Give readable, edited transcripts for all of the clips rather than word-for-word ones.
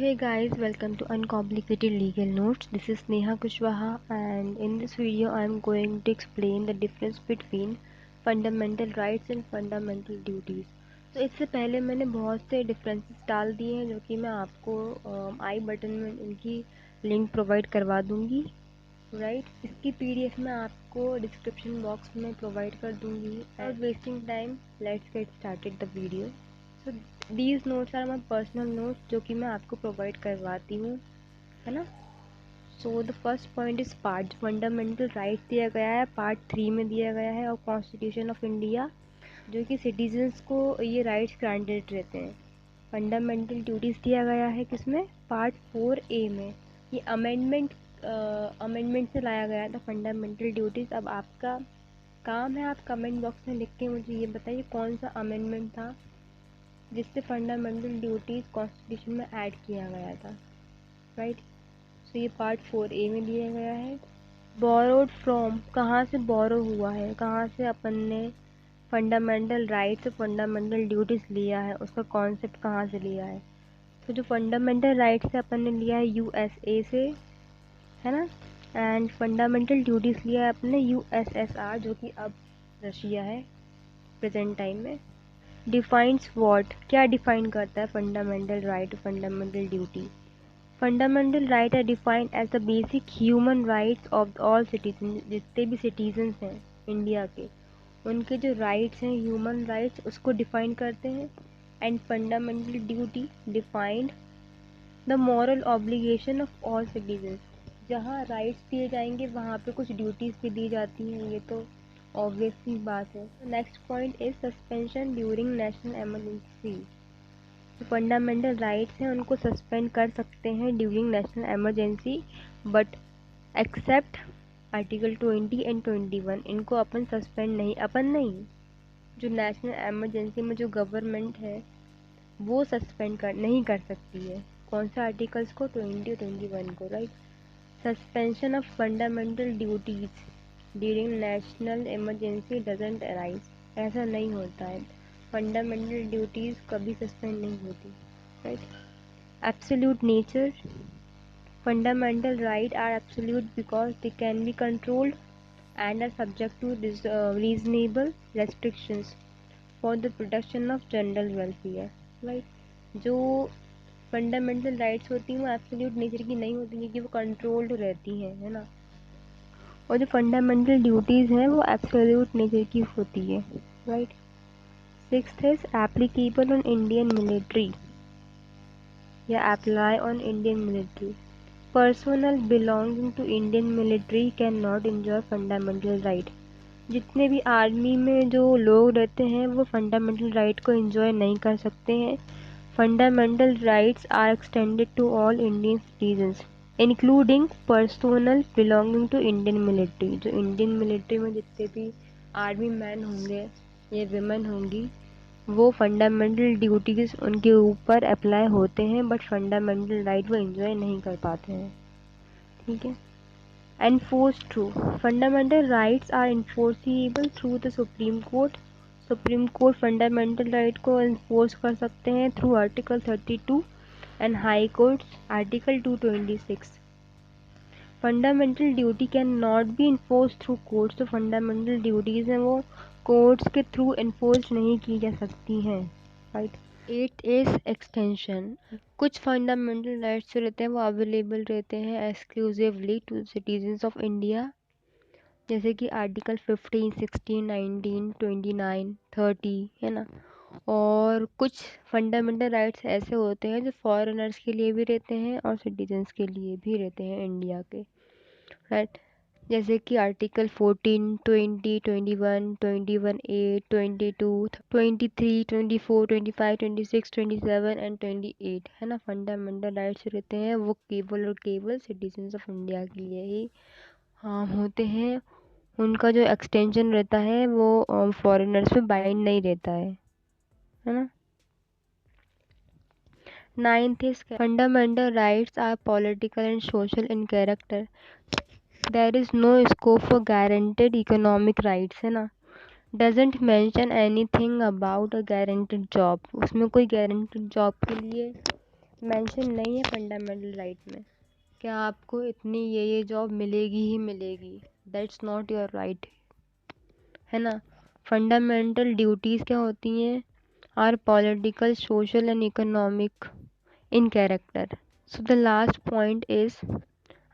Hey guys, welcome to Uncomplicated Legal Notes. This is Neha Kushwaha, and in this video I am going to explain the difference between fundamental rights and fundamental duties. तो इससे पहले मैंने बहुत से differences डाल दिए हैं जो कि मैं आपको आई बटन में इनकी लिंक प्रोवाइड करवा दूंगी, राइट। इसकी पीडीएफ मैं आपको डिस्क्रिप्शन बॉक्स में प्रोवाइड कर दूंगी। As wasting time, let's get started the video. So these notes are my personal notes जो कि मैं आपको प्रोवाइड करवाती हूँ, है ना। So the first point is part fundamental rights दिया गया है, पार्ट 3 में दिया गया है और कॉन्स्टिट्यूशन ऑफ इंडिया, जो कि सिटीजन्स को ये राइट्स ग्रांटेड रहते हैं। फंडामेंटल ड्यूटीज़ दिया गया है किसमें, पार्ट 4A में। ये अमेंडमेंट से लाया गया था फंडामेंटल ड्यूटीज़। अब आपका काम है, आप कमेंट बॉक्स में लिख के मुझे ये बताइए कौन सा अमेंडमेंट था जिससे फंडामेंटल ड्यूटीज़ कॉन्स्टिट्यूशन में ऐड किया गया था, राइट। सो ये पार्ट 4A में दिया गया है। बोरोड फ्रॉम, कहाँ से बोरो हुआ है, कहाँ से अपन ने फंडामेंटल राइट्स और फंडामेंटल ड्यूटीज़ लिया है, उसका कॉन्सेप्ट कहाँ से लिया है। तो जो फंडामेंटल राइट्स से अपन ने लिया है USA से, है ना। एंड फंडामेंटल ड्यूटीज़ लिया है अपने USSR, जो कि अब रशिया है प्रेजेंट टाइम में। डिफाइंस व्हाट, क्या डिफाइन करता है fundamental right, fundamental duty. Fundamental right are defined as the basic human rights of all citizen. जितने भी सिटीजन्स हैं इंडिया के, उनके जो राइट्स हैं, ह्यूमन राइट्स, उसको डिफाइन करते हैं। And fundamental duty defined the moral obligation of all citizens. जहाँ राइट्स दिए जाएंगे वहाँ पे कुछ ड्यूटीज़ भी दी जाती हैं, ये तो ऑब्वियसली बात है। Next point is suspension during national emergency. जो फंडामेंटल राइट्स हैं उनको सस्पेंड कर सकते हैं during national emergency, but except article 20 and 21। इनको अपन नहीं, जो नेशनल इमरजेंसी में जो गवर्नमेंट है वो सस्पेंड नहीं कर सकती है। कौन सा आर्टिकल्स को, 20 और 21 को, right. Suspension of fundamental duties during national emergency doesn't arise, ऐसा नहीं होता है। फंडामेंटल ड्यूटीज़ कभी सस्पेंड नहीं होती, right. Absolute nature, fundamental right are absolute because they can be controlled and are subject to reasonable restrictions for the protection of general welfare, right। जो fundamental rights होती हैं वो एब्सोल्यूट नेचर की नहीं होती क्योंकि वो कंट्रोल्ड रहती हैं, है ना। और जो फंडामेंटल ड्यूटीज़ हैं वो एब्सोल्यूट नेचर की होती है, right. Sixth is applicable on Indian military या apply on Indian military. Personal belonging to Indian military can not enjoy fundamental right. जितने भी आर्मी में जो लोग रहते हैं वो फंडामेंटल राइट को एंजॉय नहीं कर सकते हैं। Fundamental rights are extended to all Indian citizens including personnel belonging to Indian military. जो इंडियन मिलिट्री में जितने भी आर्मी मैन होंगे या विमेन होंगी, वो फंडामेंटल ड्यूटीज़ उनके ऊपर अप्लाई होते हैं, बट फंडामेंटल राइट वो एंजॉय नहीं कर पाते हैं, ठीक है। Enforced through, fundamental rights are enforceable through the Supreme Court. Supreme court fundamental right को इन्फोर्स कर सकते हैं through article 32 and high court article 226। Fundamental duty can not be enforce through courts. तो फंडामेंटल ड्यूटीज़ हैं वो courts के through enforce नहीं की जा सकती हैं, राइट। 8 is extension. कुछ फंडामेंटल राइट्स जो रहते हैं वो अवेलेबल रहते हैं exclusively to citizens of India, जैसे कि आर्टिकल 15, 16, 19, 29, 30, है ना। और कुछ फंडामेंटल राइट्स ऐसे होते हैं जो फॉरेनर्स के लिए भी रहते हैं और सिटीजन्स के लिए भी रहते हैं इंडिया के, राइट। जैसे कि आर्टिकल 14, 20, 21, 21A, 22, 23, 24, 25, 26, 27 एंड 28, है ना। फंडामेंटल राइट्स रहते हैं वो केवल और केवल सिटीजन्स ऑफ इंडिया के लिए ही होते हैं। उनका जो एक्सटेंशन रहता है वो फॉरेनर्स पे बाइंड नहीं रहता है ना। 9th is fundamental rights are political and social in character. There is no scope for guaranteed economic rights, है ना। Doesn't mention anything about a guaranteed job. उसमें कोई guaranteed job के लिए मेंशन नहीं है फंडामेंटल राइट में। क्या आपको इतनी ये जॉब मिलेगी ही मिलेगी, दैट्स नॉट योर राइट, है ना। फंडामेंटल ड्यूटीज़ क्या होती हैं, are political, social and economic in character. So the last point is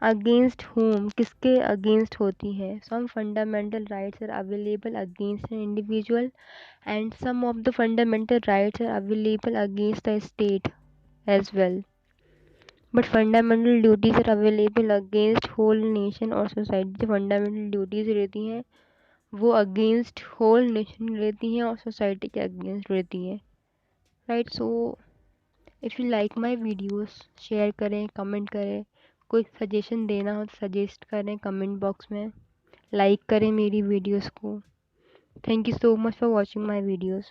against whom, किसके अगेंस्ट होती है। Some fundamental rights are available against an individual and some of the fundamental rights are available against the state as well, but fundamental duties are available against whole nation और society. जो fundamental duties रहती हैं वो against whole nation रहती हैं और society के against रहती हैं, right. So if you like my videos, share करें, कमेंट करें, कोई सजेशन देना हो तो सजेस्ट करें कमेंट बॉक्स में, लाइक करें मेरी वीडियोस को। Thank you so much for watching my videos.